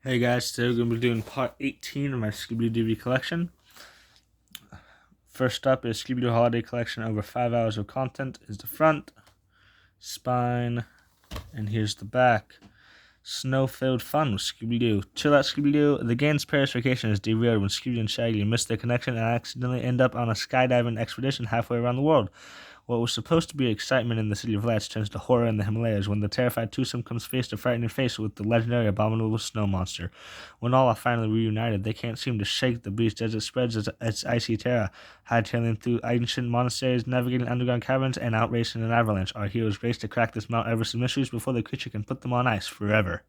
Hey guys, today we're going to be doing part 18 of my Scooby-Doo DVD collection. First up is Scooby-Doo Holiday Collection. Over 5 hours of content is the front, spine, and here's the back. Snow-filled fun with Scooby-Doo. Chill out, Scooby-Doo. The gang's Paris vacation is derailed when Scooby and Shaggy miss their connection and accidentally end up on a skydiving expedition halfway around the world. What was supposed to be excitement in the City of Lights turns to horror in the Himalayas when the terrified twosome comes face to frightening face with the legendary abominable snow monster. When all are finally reunited, they can't seem to shake the beast as it spreads its icy terror. Hightailing through ancient monasteries, navigating underground caverns, and outracing an avalanche, our heroes race to crack this Mount Everest of mysteries before the creature can put them on ice forever.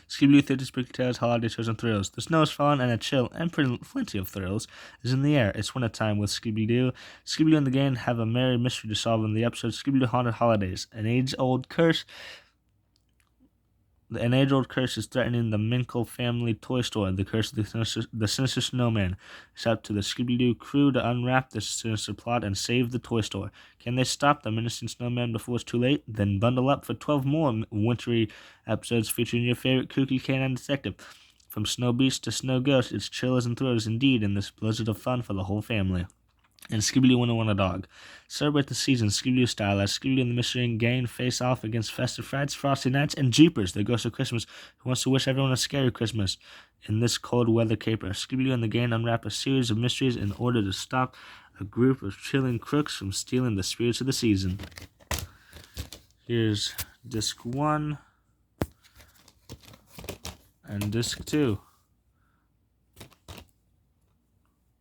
Scooby-Doo 30 Spooky Tales, Holiday Shows and Thrills. The snow is falling and a chill, and plenty of thrills, is in the air. It's wintertime with Scooby-Doo. Scooby-Doo and the gang have a merry mystery to solve in the episode Scooby-Doo Haunted Holidays. An age-old curse is threatening the Minkle family toy store. The curse of the sinister snowman. It's up to the Scooby-Doo crew to unwrap this sinister plot and save the toy store. Can they stop the menacing snowman before it's too late? Then bundle up for 12 more wintry episodes featuring your favorite kooky canine detective. From Snow Beast to Snow Ghost, it's chillers and thrillers indeed in this blizzard of fun for the whole family. And Scooby-Doo Winter Wonder Dog. Celebrate the season Scooby-Doo style as Scooby-Doo and the Mystery Gang face off against Festive Frights, Frosty Nights, and Jeepers, the Ghost of Christmas, who wants to wish everyone a scary Christmas. In this cold weather caper, Scooby-Doo and the gang unwrap a series of mysteries in order to stop a group of chilling crooks from stealing the spirits of the season. Here's Disc 1 and Disc 2.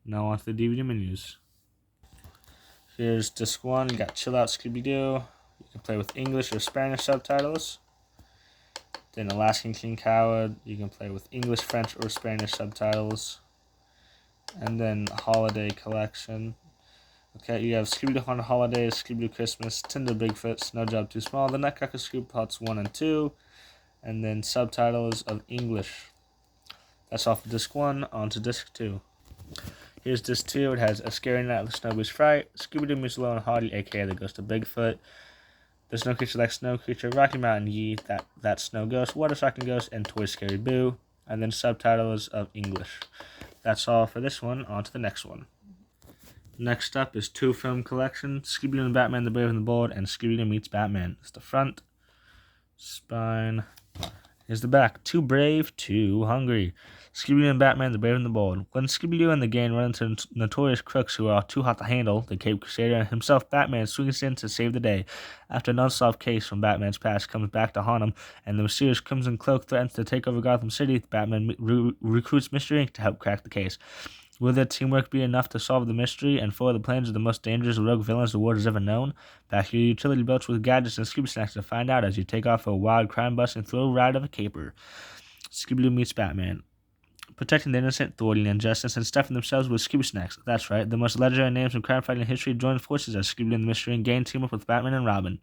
Now on to the DVD menus. Here's Disc 1, you got Chill Out Scooby-Doo. You can play with English or Spanish subtitles. Then Alaskan King Coward, you can play with English, French, or Spanish subtitles. And then Holiday Collection. Okay, you have Scooby-Doo Haunted Holidays, Scooby-Doo Christmas, Tinder Bigfoot, Snow Job Too Small, The Nutcracker Scoop Parts 1 and 2, and then subtitles of English. That's all for Disc 1, on to Disc 2. Here's Disc 2. It has A Scary Night with Snow Beast Fright, Scooby-Doo meets Low and Hardy, aka The Ghost of Bigfoot, The Snow Creature Like Snow Creature, Rocky Mountain Yee, That Snow Ghost, Water Shocking Ghost, and Toy Scary Boo, and then subtitles of English. That's all for this one. On to the next one. Next up is 2 film collection, Scooby-Doo and Batman, The Brave and the Bold, and Scooby-Doo Meets Batman. It's the front, spine. Here's the back. Too brave, too hungry. Scooby-Doo and Batman, The Brave and the Bold. When Scooby-Doo and the gang run into notorious crooks who are too hot to handle, the Cape Crusader and himself, Batman, swings in to save the day. After an unsolved case from Batman's past comes back to haunt him, and the mysterious Crimson Cloak threatens to take over Gotham City, Batman recruits Mystery Inc. to help crack the case. Will their teamwork be enough to solve the mystery and foil the plans of the most dangerous rogue villains the world has ever known? Back your utility belts with gadgets and Scooby Snacks to find out as you take off for a wild crime-busting thrill ride of a caper. Scooby-Doo Meets Batman. Protecting the innocent, thwarting injustice, and stuffing themselves with Scooby Snacks. That's right, the most legendary names in crime-fighting history join forces as Scooby-Doo and the Mystery Gang team up with Batman and Robin.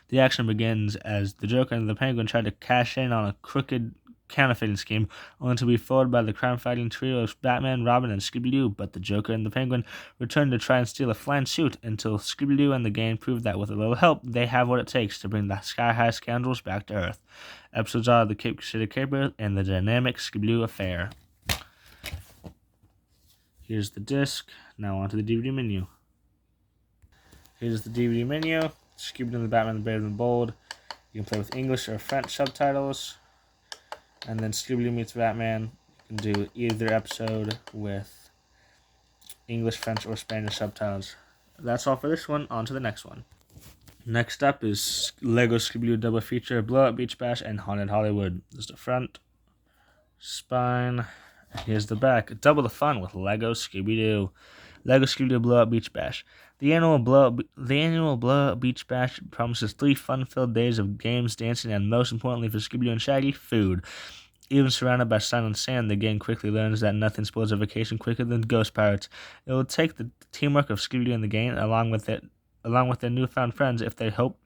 The action begins as the Joker and the Penguin try to cash in on a crooked counterfeiting scheme, only to be foiled by the crime-fighting trio of Batman, Robin, and Scooby-Doo, but the Joker and the Penguin return to try and steal a flying suit until Scooby-Doo and the gang prove that with a little help, they have what it takes to bring the sky-high scoundrels back to Earth. Episodes are The Cape Crusader Caper and The Dynamic Scooby-Doo Affair. Here's the disc. Now on to the DVD menu. Here's the DVD menu. Scooby-Doo and the Batman, The Brave and the Bold. You can play with English or French subtitles. And then Scooby-Doo Meets Batman. You can do either episode with English, French, or Spanish subtitles. That's all for this one. On to the next one. Next up is Lego Scooby-Doo Double Feature, Blow Up Beach Bash, and Haunted Hollywood. There's the front, spine. Here's the back. Double the fun with Lego Scooby-Doo. Lego Scooby-Doo Blow Up Beach Bash. The annual Blow Up Beach Bash promises 3 fun-filled days of games, dancing, and most importantly for Scooby-Doo and Shaggy, food. Even surrounded by silent sand, the gang quickly learns that nothing spoils a vacation quicker than ghost pirates. It will take the teamwork of Scooby-Doo and the gang, along with their newfound friends, if they hope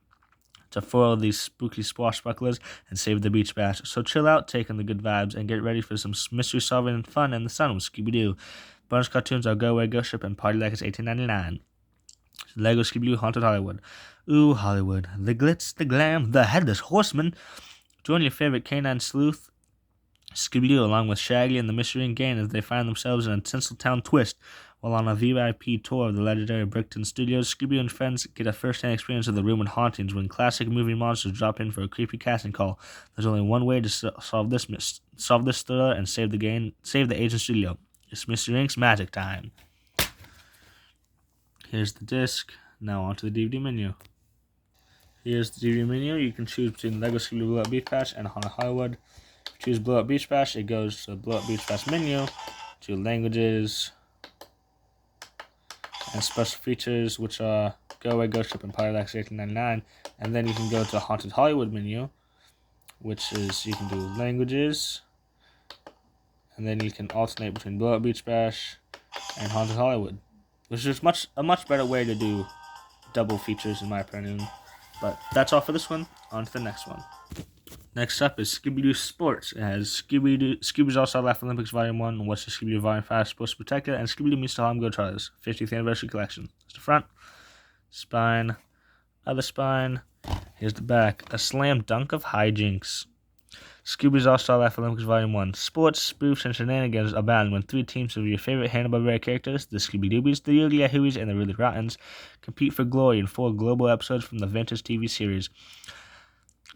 to foil these spooky swashbucklers and save the beach bash. So chill out, take in the good vibes, and get ready for some mystery solving and fun in the sun with Scooby-Doo. Bonus cartoons are Go Away, Ghost Ship, and Party Like It's $18.99. Lego Scooby-Doo Haunted Hollywood. Ooh, Hollywood. The glitz, the glam, the headless horseman. Join your favorite canine sleuth Scooby-Doo, along with Shaggy and the Mystery and Gang, as they find themselves in a Tinseltown twist. While on a VIP tour of the legendary Brickton Studios, Scooby and friends get a first-hand experience of the rumored hauntings when classic movie monsters drop in for a creepy casting call. There's only one way to solve this thriller and save the agent studio. It's Mr. Ink's magic time. Here's the disc. Now onto the DVD menu. Here's the DVD menu. You can choose between Lego Scooby-Doo Blow Up Beach Bash and Haunted Hollywood. If you choose Blow Up Beach Bash, it goes to the Blow Up Beach Bash menu, to languages, and special features, which are Go Away, Ghost Ship, and Pirate X $18.99. And then you can go to the Haunted Hollywood menu, which is you can do languages, and then you can alternate between Blow Up Beach Bash and Haunted Hollywood, which is a much better way to do double features in my opinion. But that's all for this one. On to the next one. Next up is ScoobyDoo Sports. It has Scooby's All-Star Laugh Olympics Volume 1, What's the Scooby-Doo Volume 5, Sports Protected, and ScoobyDoo Meets the Harlem Globetrotters 50th Anniversary Collection. That's the front, spine, other spine. Here's the back. A slam dunk of hijinks. Scooby's All-Star Laugh Olympics Volume 1. Sports, spoofs, and shenanigans abound when three teams of your favorite Hanna-Barbera characters, the Scooby-Doobies, the Yoogly-Yahooies, and the Really Rottens, compete for glory in 4 global episodes from the vintage TV series.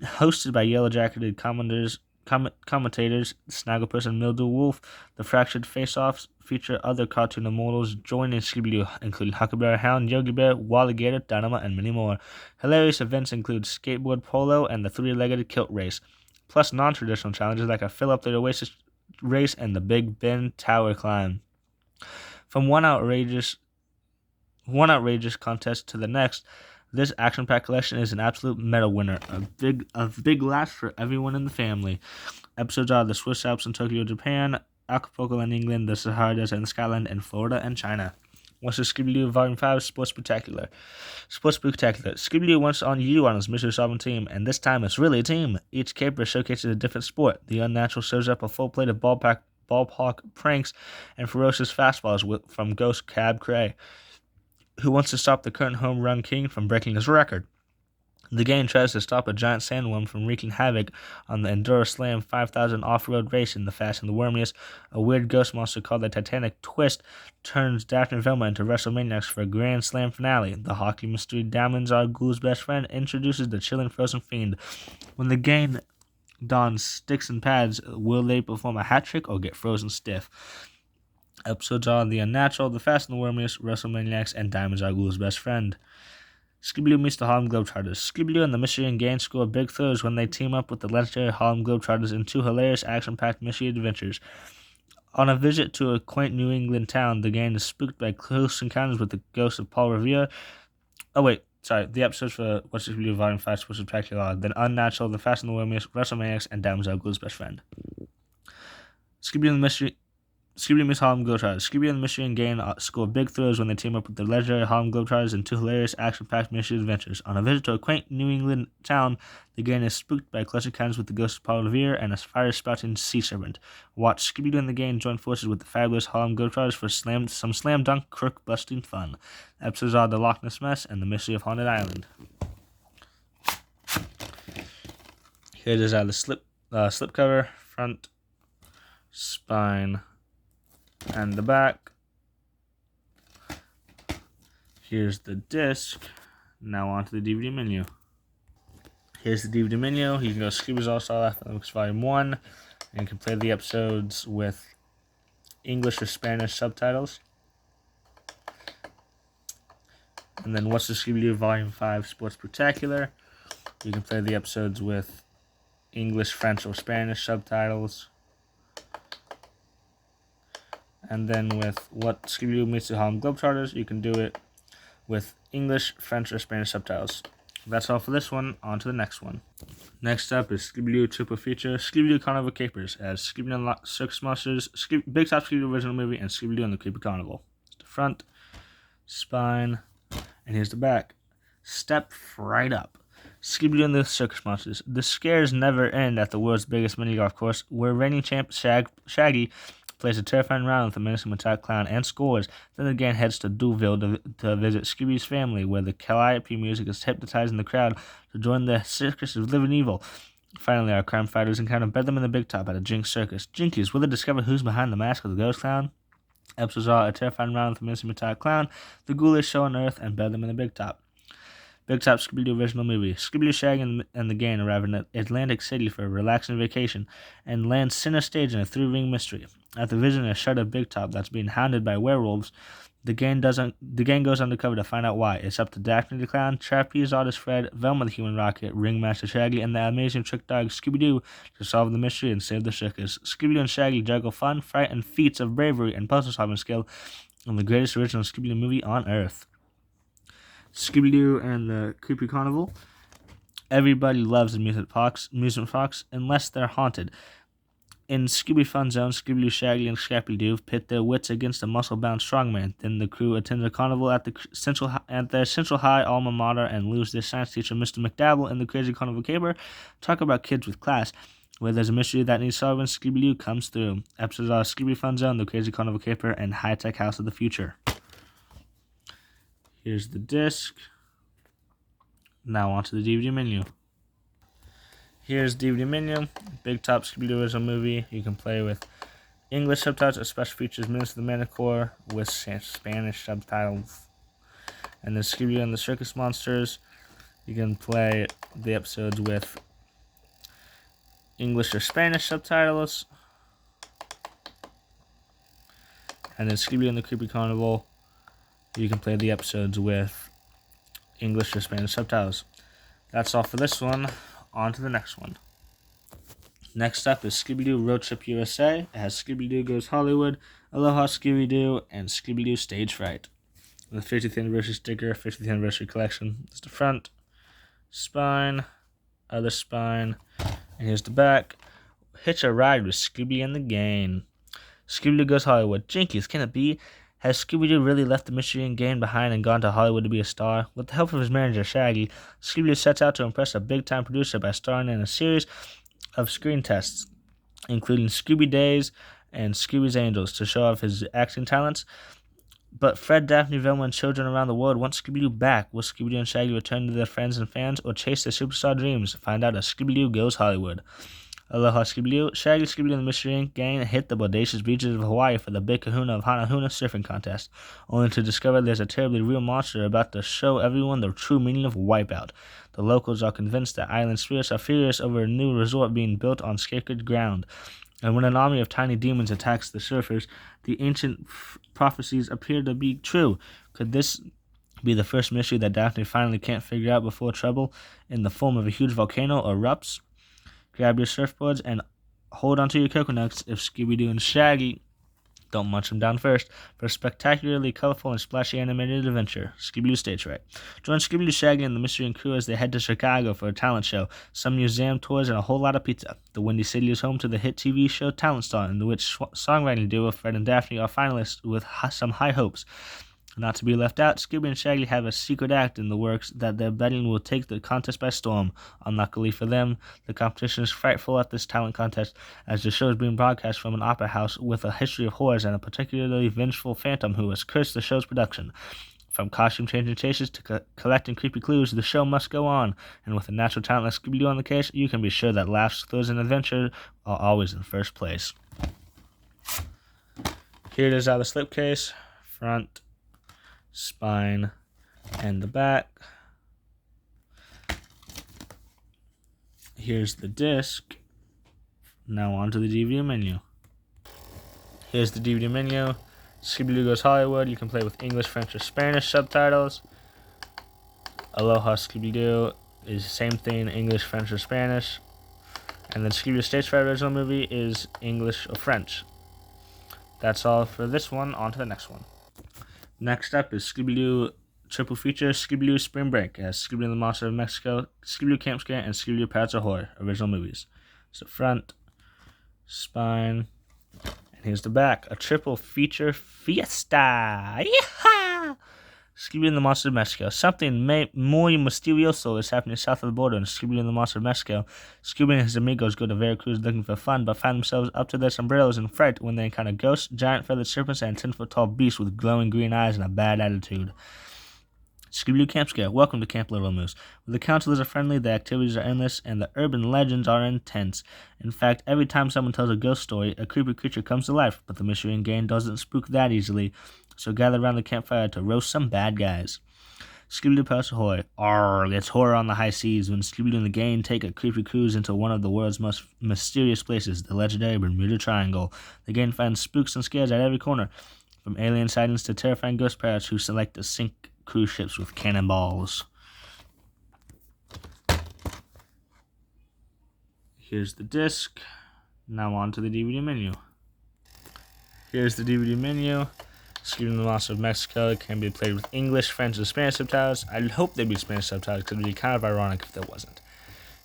Hosted by yellow-jacketed commentators, Snagglepuss and Mildew Wolf, the Fractured Face-Offs feature other cartoon immortals joining Scooby-Doo, including Huckleberry Hound, Yogi Bear, Wally Gator, Dynamite, and many more. Hilarious events include skateboard polo and the three-legged kilt race, plus non-traditional challenges like a fill-up the Oasis race and the Big Ben Tower climb. From one outrageous contest to the next, this action-packed collection is an absolute medal winner, a big laugh for everyone in the family. Episodes are the Swiss Alps and Tokyo, Japan, Acapulco in England, the Sahara Desert in Scotland, and Florida and China. What's the Scooby-Doo Volume 5 Sports Spectacular? Sports Spectacular. Scooby-Doo wants on you on his mystery-solving team, and this time it's really a team. Each caper showcases a different sport. The Unnatural shows up a full plate of ballpark pranks and ferocious fastballs from Ghost Cab Cray, who wants to stop the current home run king from breaking his record. The gang tries to stop a giant sandworm from wreaking havoc on the Enduro Slam 5000 off-road race in The Fast and the Wormiest. A weird ghost monster called the Titanic Twist turns Daphne and Velma into WrestleManiacs for a Grand Slam finale. The hockey mystery Diamonds Are Glue's best friend introduces the chilling frozen fiend. When the gang dons sticks and pads, will they perform a hat trick or get frozen stiff? Episodes are The Unnatural, The Fast and the Wormiest, WrestleManiacs, and Diamonds Are Glue's best friend. Scooby-Doo meets the Harlem Globetrotters. Scooby-Doo and the Mystery and Gang score big thrills when they team up with the legendary Harlem Globetrotters in 2 hilarious action-packed mystery adventures. On a visit to a quaint New England town, the gang is spooked by close encounters with the ghost of Paul Revere. The episodes for What's the Scooby-Doo Volume 5 Sports Spectacular are The Unnatural, The Fast and the Wormiest, WrestleManiacs, and Diamonds Are Glue's best friend. Scooby-Doo and the Mystery meets Harlem Globetrotters. Scooby and the Mystery and Gang score big thrills when they team up with the legendary Harlem Globetrotters in 2 hilarious action-packed mystery adventures. On a visit to a quaint New England town, the gang is spooked by close encounters with the ghost of Paul Revere and a fire-spouting sea serpent. Watch Scooby-Doo and the Gang join forces with the fabulous Harlem Globetrotters for some slam-dunk crook-busting fun. Episodes are The Loch Ness Mess and The Mystery of Haunted Island. Here it is out of the slipcover, front, spine, and the back. Here's the disc. Now onto the DVD menu. Here's the DVD menu. You can go Scooby's All-Star Laugh Olympics Volume 1, and you can play the episodes with English or Spanish subtitles. And then What's the Scooby-Doo Volume 5 Sports Spectacular? You can play the episodes with English, French, or Spanish subtitles. And then with What Scooby-Doo Meets the Harlem Globetrotters, you can do it with English, French, or Spanish subtitles. That's all for this one. On to the next one. Next up is Scooby-Doo Triple Feature, Scooby-Doo Carnival Capers, as Scooby-Doo and Circus Monsters, Big Top Scooby-Doo Original Movie, and Scooby-Doo and the Creepy Carnival. The front, spine, and here's the back. Step right up. Scooby-Doo and the Circus Monsters. The scares never end at the world's biggest mini golf course, where reigning champ Shaggy plays a terrifying round with a menacing metallic clown and scores. Then the gang heads to Douville to visit Scooby's family, where the calliope music is hypnotizing the crowd to join the circus of living evil. Finally, our crime fighters encounter Bedlam and the Big Top at a Jinx circus. Jinkies, will they discover who's behind the mask of the ghost clown? Episodes are a terrifying round with the Missing Metallic Clown, the ghoulish show on Earth, and Bedlam and the Big Top. Big Top Scooby-Doo original movie. Scooby-Doo, Shaggy, and the gang arrive in Atlantic City for a relaxing vacation and land center stage in a three-ring mystery. After visiting a shed of Big Top that's being hounded by werewolves, the gang goes undercover to find out why. It's up to Daphne the Clown, Trapeze Artist Fred, Velma the Human Rocket, Ringmaster Shaggy, and the amazing trick dog Scooby-Doo to solve the mystery and save the circus. Scooby-Doo and Shaggy juggle fun, fright, and feats of bravery and puzzle-solving skill in the greatest original Scooby-Doo movie on Earth. Scooby-Doo and the Creepy Carnival. Everybody loves amusement parks unless they're haunted. In Scooby Fun Zone, Scooby-Doo, Shaggy, and Scrappy-Doo pit their wits against a muscle-bound strongman. Then the crew attend a carnival at their Central High alma mater and lose their science teacher, Mr. McDowell, in the Crazy Carnival Caper. Talk about kids with class. Where there's a mystery that needs solving, Scooby-Doo comes through. Episodes are Scooby Fun Zone, the Crazy Carnival Caper, and High Tech House of the Future. Here's the disc. Now onto the DVD menu. Here's DVD menu. Big Top Scooby-Doo original movie. You can play with English subtitles or special features Minutes of the Manicore with Spanish subtitles. And then Scooby-Doo and the Circus Monsters. You can play the episodes with English or Spanish subtitles. And then Scooby-Doo and the Creepy Carnival. You can play the episodes with English or Spanish subtitles. That's all for this one. On to the next one. Next up is Scooby-Doo Road Trip USA. It has Scooby-Doo Goes Hollywood, Aloha Scooby-Doo, and Scooby-Doo Stage Fright. The 50th anniversary sticker, 50th anniversary collection. It's the front, spine, other spine, and here's the back. Hitch a ride with Scooby and the gang. Scooby-Doo Goes Hollywood. Jinkies, can it be? Has Scooby-Doo really left the mystery and game behind and gone to Hollywood to be a star? With the help of his manager, Shaggy, Scooby-Doo sets out to impress a big-time producer by starring in a series of screen tests, including Scooby Days and Scooby's Angels, to show off his acting talents. But Fred, Daphne, Velma, and children around the world want Scooby-Doo back. Will Scooby-Doo and Shaggy return to their friends and fans or chase their superstar dreams? Find out as Scooby-Doo Goes Hollywood. Aloha Scooby-Doo. Shaggy, Scooby-Doo, and the Mystery Inc. gang hit the bodacious beaches of Hawaii for the Big Kahuna of Hanahuna surfing contest, only to discover there's a terribly real monster about to show everyone the true meaning of wipeout. The locals are convinced that island spirits are furious over a new resort being built on sacred ground. And when an army of tiny demons attacks the surfers, the ancient prophecies appear to be true. Could this be the first mystery that Daphne finally can't figure out before trouble in the form of a huge volcano erupts? Grab your surfboards and hold onto your coconuts if Scooby-Doo and Shaggy don't munch them down first for a spectacularly colorful and splashy animated adventure. Scooby-Doo Stage Fright. Join Scooby-Doo, Shaggy, and the Mystery and crew as they head to Chicago for a talent show, some museum tours, and a whole lot of pizza. The Windy City is home to the hit TV show Talent Star, in which songwriting duo Fred and Daphne are finalists with some high hopes. Not to be left out, Scooby and Shaggy have a secret act in the works that they're betting will take the contest by storm. Unluckily for them, the competition is frightful at this talent contest, as the show is being broadcast from an opera house with a history of horrors and a particularly vengeful phantom who has cursed the show's production. From costume-changing chases to collecting creepy clues, the show must go on, and with a natural talent like Scooby-Doo on the case, you can be sure that laughs, thrills, and adventure are always in first place. Here it is out of the slipcase. Front, spine, and the back. Here's the disc. Now on to the DVD menu. Here's the DVD menu. Scooby-Doo Goes Hollywood. You can play with English, French, or Spanish subtitles. Aloha Scooby-Doo is the same thing, English, French, or Spanish. And then Scooby-Doo Stage Fright original movie is English or French. That's all for this one. On to the next one. Next up is Scooby-Doo triple feature, Scooby-Doo Spring Break. It has Scooby-Doo and the Monster of Mexico, Scooby-Doo Camp Scare, and Scooby-Doo Pirates of Horror original movies. So front, spine, and here's the back. A triple feature fiesta. Yeehaw! Scooby-Doo and the Monster of Mexico. Something muy misterioso is happening south of the border in Scooby-Doo and the Monster of Mexico. Scooby and his amigos go to Veracruz looking for fun, but find themselves up to their sombreros in fright when they encounter ghosts, giant feathered serpents, and 10-foot-tall beasts with glowing green eyes and a bad attitude. Scooby-Doo Camp Scare. Welcome to Camp Little Moose. Where the counselors are friendly, the activities are endless, and the urban legends are intense. In fact, every time someone tells a ghost story, a creepy creature comes to life, but the mystery and game doesn't spook that easily. So gather around the campfire to roast some bad guys. Scooby-Doo Pirates Ahoy. Arrgh, it's horror on the high seas when Scooby-Doo and the gang take a creepy cruise into one of the world's most mysterious places, the legendary Bermuda Triangle. The gang finds spooks and scares at every corner, from alien sightings to terrifying ghost pirates who select to sink cruise ships with cannonballs. Here's the disc. Now on to the DVD menu. Here's the DVD menu. Scooby-Doo and the Monster of Mexico. It can be played with English, French, and Spanish subtitles. I'd hope there'd be Spanish subtitles because it would be kind of ironic if there wasn't.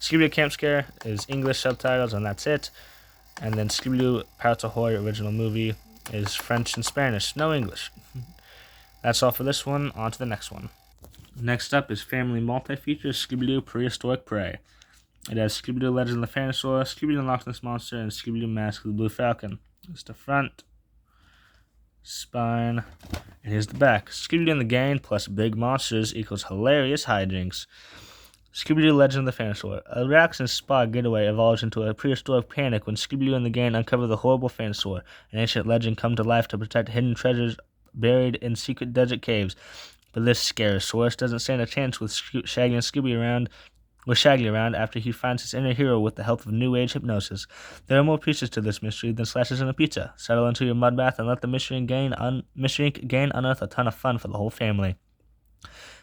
Scooby-Doo Camp Scare is English subtitles, and that's it. And then Scooby-Doo Pirates Ahoy original movie is French and Spanish, no English. That's all for this one. On to the next one. Next up is Family Multi-Feature Scooby-Doo Prehistoric Prey. It has Scooby-Doo Legend of the Dinosaur, Scooby-Doo and Loch Ness Monster, and Scooby-Doo Mask of the Blue Falcon. Here's the front, spine, and here's the back. Scooby-Doo and the Gang plus big monsters equals hilarious hijinks. Scooby-Doo Legend of the Dinosaur. A relaxing spa getaway evolves into a prehistoric panic when Scooby-Doo and the gang uncover the horrible Dinosaur, an ancient legend come to life to protect hidden treasures buried in secret desert caves. But this Scarosaurus doesn't stand a chance with Shaggy and Scooby around. With Shaggy around after he finds his inner hero with the help of New Age hypnosis. There are more pieces to this mystery than slashes in a pizza. Settle into your mud bath and let the Mystery Inc. gang unearth a ton of fun for the whole family.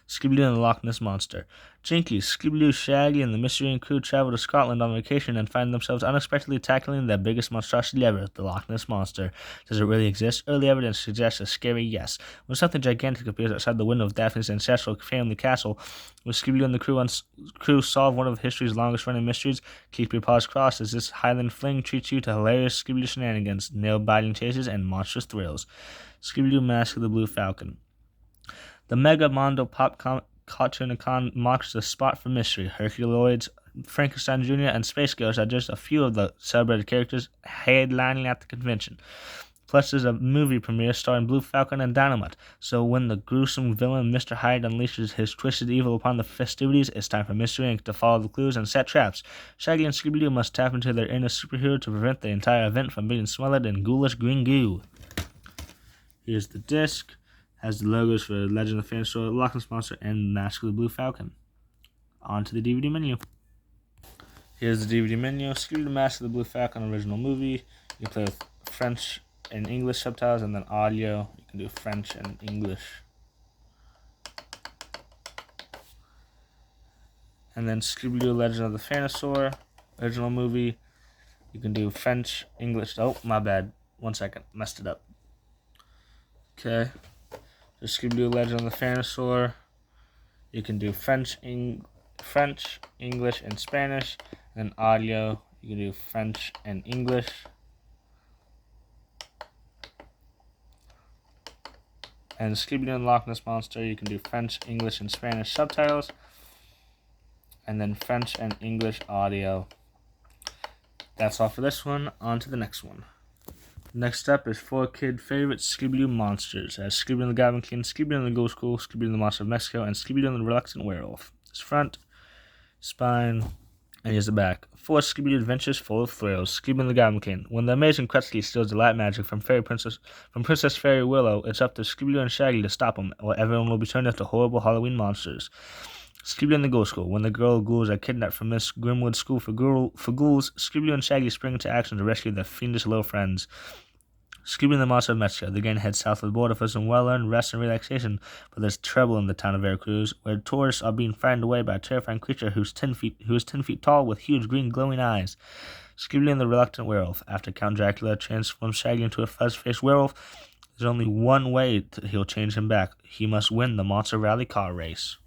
Scooby-Doo and the Loch Ness Monster. Jinky, Scooby-Doo, Shaggy, and the Mystery Inc. crew travel to Scotland on vacation and find themselves unexpectedly tackling their biggest monstrosity ever, the Loch Ness Monster. Does it really exist? Early evidence suggests a scary yes. When something gigantic appears outside the window of Daphne's ancestral family castle, will Scooby-Doo and the crew solve one of history's longest-running mysteries? Keep your paws crossed as this Highland fling treats you to hilarious Scooby-Doo shenanigans, nail-biting chases, and monstrous thrills. Scooby-Doo Mask of the Blue Falcon. The Mega Mondo pop cartoonicon marks the spot for mystery. Herculoids, Frankenstein Jr., and Space Ghost are just a few of the celebrated characters headlining at the convention. Plus, there's a movie premiere starring Blue Falcon and Dynamite. So when the gruesome villain Mr. Hyde unleashes his twisted evil upon the festivities, it's time for Mystery Inc. to follow the clues and set traps. Shaggy and Scooby-Doo must tap into their inner superhero to prevent the entire event from being smothered in ghoulish green goo. Here's the disc. Has the logos for Legend of the Dinosaur, Loch Ness Monster, and Mask of the Blue Falcon. On to the DVD menu. Here's the DVD menu. Scooby-Doo Mask of the Blue Falcon original movie. You can play with French and English subtitles, and then audio. You can do French and English. And then Scooby-Doo Legend of the Dinosaur original movie. You can do French, English. Oh, my bad. 1 second. Messed it up. Okay. So Scooby-Doo Legend of the Dinosaur. You can do French, English, and Spanish. And audio, you can do French and English. And Scooby-Doo and Loch Ness Monster, you can do French, English, and Spanish subtitles. And then French and English audio. That's all for this one. On to the next one. Next up is 4 kid favorites Scooby-Doo monsters. As Scooby-Doo and the Goblin King, Scooby-Doo and the Ghost School, Scooby-Doo and the Monster of Mexico, and Scooby-Doo and the Reluctant Werewolf. It's front, spine, and here's the back. 4 Scooby-Doo adventures full of thrills. Scooby-Doo and the Goblin King. When the amazing Kretski steals the light magic from Princess Fairy Willow, it's up to Scooby-Doo and Shaggy to stop him, or everyone will be turned into horrible Halloween monsters. Scooby-Doo and the Ghost School. When the girl ghouls are kidnapped from Miss Grimwood's school for ghouls, Scooby-Doo and Shaggy spring into action to rescue their fiendish little friends. Scooby and the Monster of Mexico. The gang heads south of the border for some well-earned rest and relaxation, but there's trouble in the town of Veracruz, where tourists are being frightened away by a terrifying creature who is 10 feet tall with huge green glowing eyes. Scooby and the Reluctant Werewolf. After Count Dracula transforms Shaggy into a fuzz-faced werewolf, there's only one way he'll change him back. He must win the Monster Rally car race.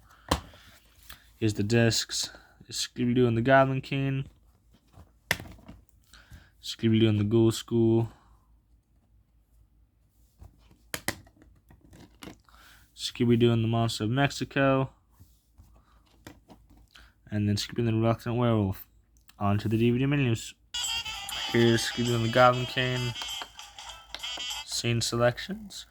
Here's the discs. Scooby-Doo and the Goblin King. Scooby-Doo and the Ghoul School. Scooby-Doo and the Monster of Mexico. And then Scooby and the Reluctant Werewolf. On to the DVD menus. Here's Scooby and the Goblin King. Scene selections.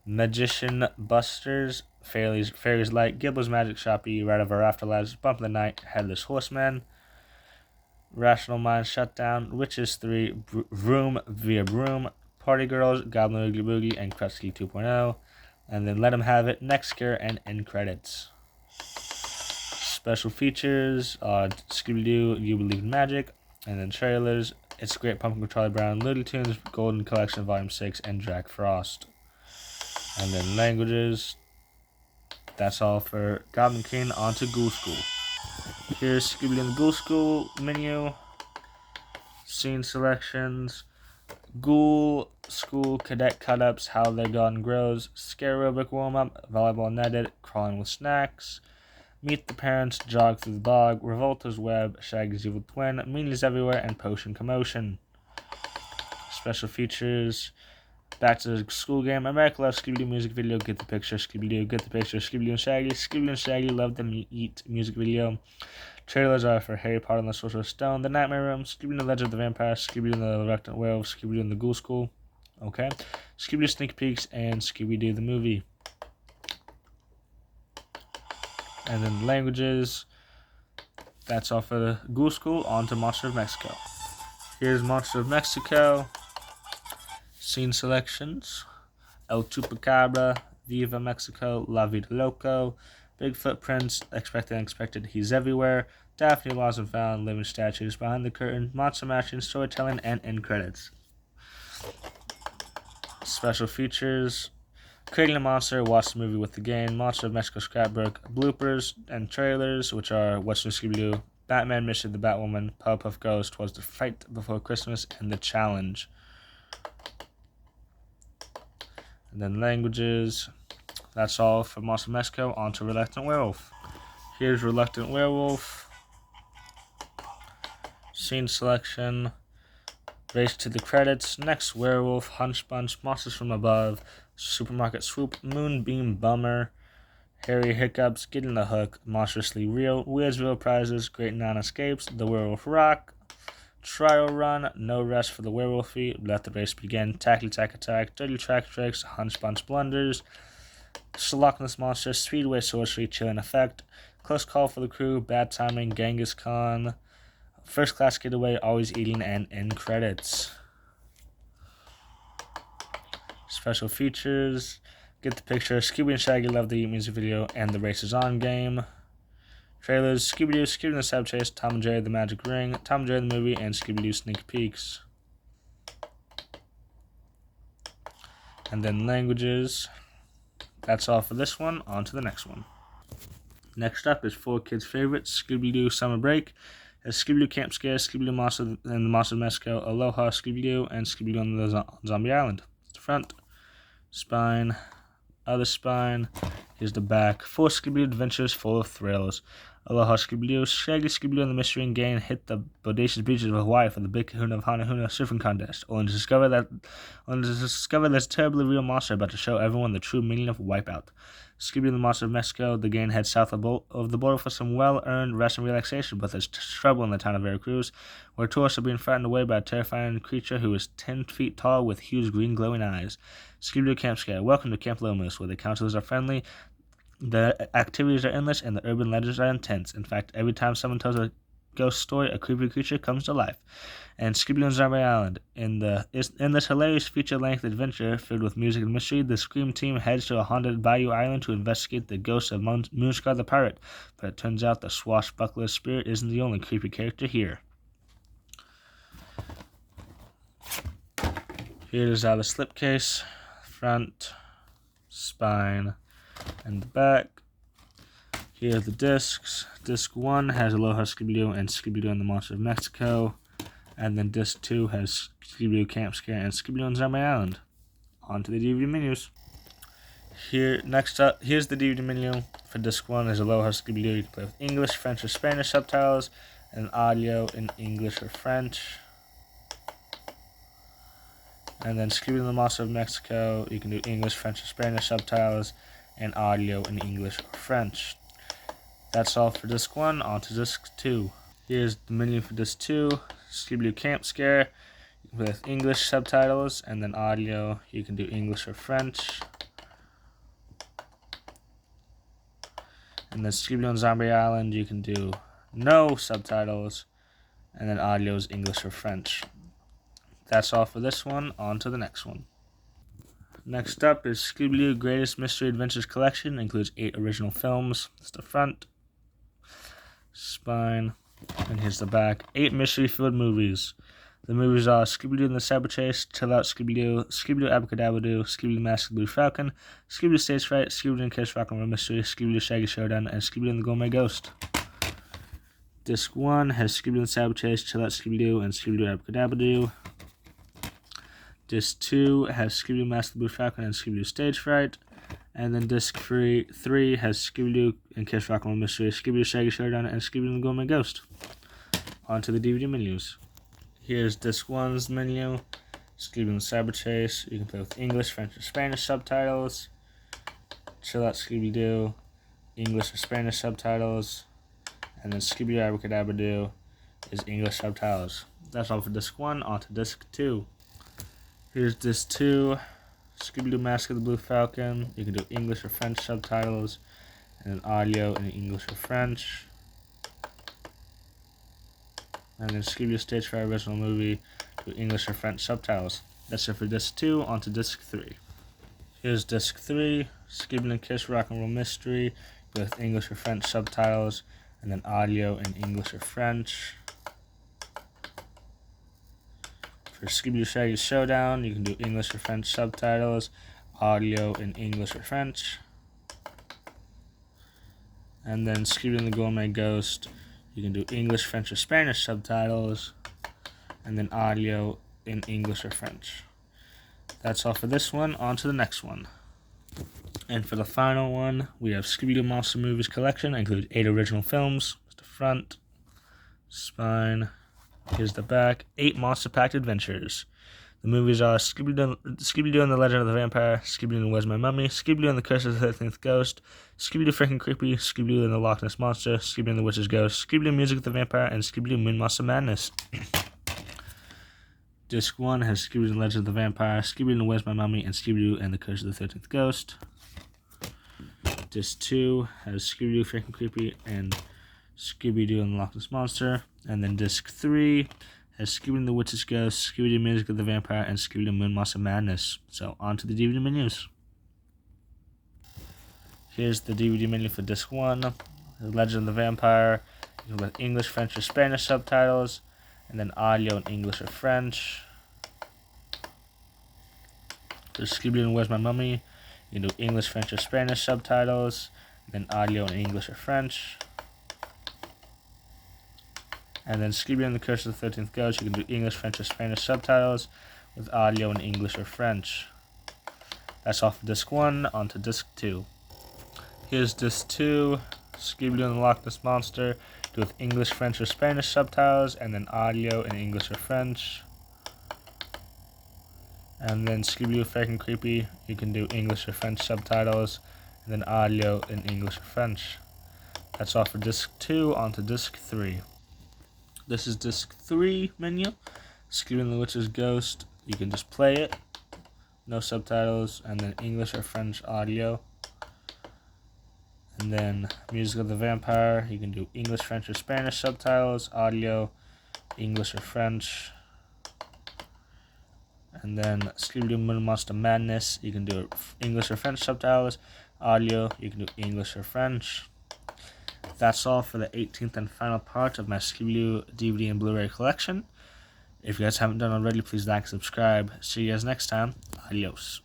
Magician Busters Fairies Light, Gibble's Magic Shoppy, Red of Our Afterlives, Bump of the Night, Headless Horseman, Rational Mind Shutdown, Witches 3, Vroom via Broom, Party Girls, Goblin Oogly Boogie, and Krutsky 2.0. And then Let 'Em Have It, Next Scare, and End Credits. Special features, Scooby-Doo, You Believe in Magic, and then trailers, It's a Great Pumpkin with Charlie Brown, Looney Tunes, Golden Collection Volume 6, and Jack Frost. And then languages, that's all for Goblin King. On to Ghoul School. Here's Scooby-Doo and the Ghoul School menu, scene selections, Ghoul School Cadet Cut-Ups, How Their Garden Grows, Scare Aerobic Warm-Up, Volleyball Netted, Crawling with Snacks, Meet the Parents, Jog Through the Bog, Revolta's Web, Shaggy's Evil Twin, Meanies Everywhere, and Potion Commotion. Special features, Back to the School Game, America Loves Scooby-Doo music video, Get the Picture, Scooby-Doo, Get the Picture, Scooby-Doo and Shaggy, Scooby-Doo and Shaggy Love Them Eat music video. Trailers are for Harry Potter and the Sorcerer's Stone, The Nightmare Room, Scooby-Doo and the Legend of the Vampire, Scooby-Doo and the Reluctant Werewolf, Scooby-Doo and the Ghoul School, okay, Scooby-Doo Sneak Peeks, and Scooby-Doo the Movie. And then languages, that's all for the Ghoul School. On to Monster of Mexico. Here's Monster of Mexico. Scene selections, El Chupacabra, Viva Mexico, La Vida Loco, Big Footprints, Expected Unexpected, He's Everywhere, Daphne Lost and Found, Living Statues, Behind the Curtain, Monster Mashing, Storytelling, and End Credits. Special features, Creating a Monster, Watch the Movie with the Game, Monster of Mexico Scrapbook, Bloopers, and trailers, which are What's New Scooby-Doo, Batman Mission, The Batwoman, Powerpuff Girls, Twas the Fight Before Christmas, and The Challenge. And then languages, that's all for Monster of Mexico. On to Reluctant Werewolf. Here's Reluctant Werewolf. Scene selection, race to the credits, Next Werewolf, Hunch Bunch, Monsters from Above, Supermarket Swoop, Moonbeam Bummer, Harry Hiccups, Getting the Hook, Monstrously Real, Weirdsville Prizes, Great Non Escapes, The Werewolf Rock, Trial Run, No Rest for the Werewolfy, Let the Race Begin, Tackly Tack Attack, Dirty Track Tricks, Hunch Bunch Blunders, Loch Ness Monster, Speedway Sorcery, Chilling Effect, Close Call for the Crew, Bad Timing, Genghis Khan, First Class Getaway, Always Eating, and End Credits. Special features, Get the Picture, Scooby and Shaggy Love the Eat music video, and The Race is On game. Trailers, Scooby-Doo, Scooby-Doo the Sab Chase, Tom and Jerry the Magic Ring, Tom and Jerry the Movie, and Scooby-Doo Sneak Peeks. And then languages, that's all for this one. On to the next one. Next up is 4Kids' favorites, Scooby-Doo Summer Break, Scooby-Doo Camp Scare, Scooby-Doo Monster and the Monster of Mexico, Aloha Scooby-Doo, and Scooby-Doo on the Zombie Island. Front, spine, other spine, here's the back. 4 Scooby-Doo adventures full of thrills. Aloha Scooby-Doo, Shaggy Scooby-Doo and the Mystery and Gang hit the bodacious beaches of Hawaii for the Big Kahuna of Hanahuna surfing contest, only to discover this terribly real monster about to show everyone the true meaning of Wipeout. Scooby-Doo and the Monster of Mexico, the gang heads south of the border for some well-earned rest and relaxation, but there's trouble in the town of Veracruz, where tourists are being frightened away by a terrifying creature who is 10 feet tall with huge green glowing eyes. Scooby-Doo Camp Scare, welcome to Camp Lomus, where the counselors are friendly, the activities are endless, and the urban legends are intense. In fact, every time someone tells a ghost story, a creepy creature comes to life. And Scooby-Doo and Zombie Island. In this hilarious feature-length adventure filled with music and mystery, the Scream team heads to a haunted Bayou Island to investigate the ghost of Moonscar the Pirate. But it turns out the swashbuckler spirit isn't the only creepy character here. Here's the slipcase, front, spine, and the back. Here are the discs. Disc 1 has Aloha Scooby-Doo and Scooby-Doo and the Monster of Mexico. And then Disc 2 has Scooby-Doo Camp Scare and Scooby-Doo and Zombie Island. On to the DVD menus. Next up, here's the DVD menu. For Disc 1 is Aloha Scooby-Doo. You can play with English, French, or Spanish subtitles, and audio in English or French. And then Scooby-Doo and the Monster of Mexico, you can do English, French, or Spanish subtitles, and audio in English or French. That's all for Disc 1. On to Disc 2. Here's the menu for Disc 2. Scooby-Doo Camp Scare. You can play with English subtitles, and then audio, you can do English or French. And then ScoobyDoo on Zombie Island, you can do no subtitles, and then audio is English or French. That's all for this one. On to the next one. Next up is Scooby-Doo Greatest Mystery Adventures Collection. Includes 8 original films. That's the front, spine, and here's the back. 8 mystery-filled movies. The movies are Scooby-Doo and the Cyber Chase, Chill Out Scooby-Doo, Scooby-Doo Abracadabra-Doo, Scooby-Doo Mask of the Blue Falcon, Scooby-Doo Stage Fright, Scooby-Doo and Kids Rock and Roll Mystery, Scooby-Doo Shaggy Showdown, and Scooby-Doo and the Gourmet Ghost. Disc 1 has Scooby-Doo and the Cyber Chase, Chill Out Scooby-Doo, and Scooby-Doo Abracadabra-Doo. Disc 2 has Scooby-Doo Mask of the Blue Falcon and Scooby-Doo Stage Fright. And then Disc 3 has Scooby-Doo and Kids Rock and Roll Mystery, Scooby-Doo Shaggy Showdown, and Scooby-Doo and the Gourmet Ghost. On to the DVD menus. Here's Disc 1's menu. Scooby-Doo and the Cyber Chase. You can play with English, French, or Spanish subtitles. Chill Out Scooby-Doo, English or Spanish subtitles. And then Scooby-Doo Abracadabra-Doo is English subtitles. That's all for Disc 1. On to Disc 2. Here's Disc 2. Scooby-Doo Mask of the Blue Falcon. You can do English or French subtitles. And then audio in English or French. And then Scooby-Doo Stage Fright original movie to English or French subtitles. That's it for Disc 2. On to Disc 3. Here's Disc 3. Scooby-Doo and Kids Rock and Roll Mystery with English or French subtitles. And then audio in English or French. For Scooby-Doo Shaggy Showdown, you can do English or French subtitles. Audio in English or French. And then Scooby-Doo and the Gourmet Ghost, you can do English, French, or Spanish subtitles, and then audio in English or French. That's all for this one. On to the next one. And for the final one, we have Scooby-Doo Monster Movies Collection. Includes 8 original films. That's the front, spine, here's the back. 8 monster-packed adventures. The movies are Scooby-Doo and the Legend of the Vampire, Scooby-Doo and Where's My Mummy, Scooby-Doo and the Curse of the 13th Ghost, Scooby-Doo Freaking Creepy, Scooby-Doo and the Loch Ness Monster, Scooby-Doo and the Witch's Ghost, Scooby-Doo Music of the Vampire, and Scooby-Doo Moon Monster Madness. Disc 1 has Scooby-Doo and the Legend of the Vampire, Scooby-Doo and Where's My Mummy, and Scooby-Doo and the Curse of the 13th Ghost. Disc 2 has Scooby-Doo Freaking Creepy and Scooby-Doo and the Loch Ness Monster. And then Disc 3 has Scooby-Doo and the Witch's Ghost, Scooby-Doo Music of the Vampire, and Scooby-Doo Moon Monster Madness. So, on to the DVD menus. Here's the DVD menu for Disc 1. The Legend of the Vampire, with English, French, or Spanish subtitles, and then audio in English or French. For Scooby-Doo and Where's My Mummy, you can do English, French, or Spanish subtitles, and then audio in English or French. And then Scooby-Doo and the Curse of the 13th Ghost, you can do English, French, or Spanish subtitles with audio in English or French. That's all for Disc 1. On to Disc 2. Here's Disc 2, Scooby-Doo and the Loch Ness Monster, do with English, French, or Spanish subtitles, and then audio in English or French. And then Scooby-Doo Freaking Creepy, you can do English or French subtitles, and then audio in English or French. That's all for Disc 2. On to Disc 3. This is Disc 3 menu. Scooby and the Witch's Ghost, you can just play it. No subtitles, and then English or French audio. And then Music of the Vampire, you can do English, French, or Spanish subtitles, audio, English or French. And then Scooby-Doo Moon Monster Madness, you can do English or French subtitles, audio, you can do English or French. That's all for the 18th and final part of my Scooby-Doo DVD and Blu-ray collection. If you guys haven't done already, please like and subscribe. See you guys next time. Adios.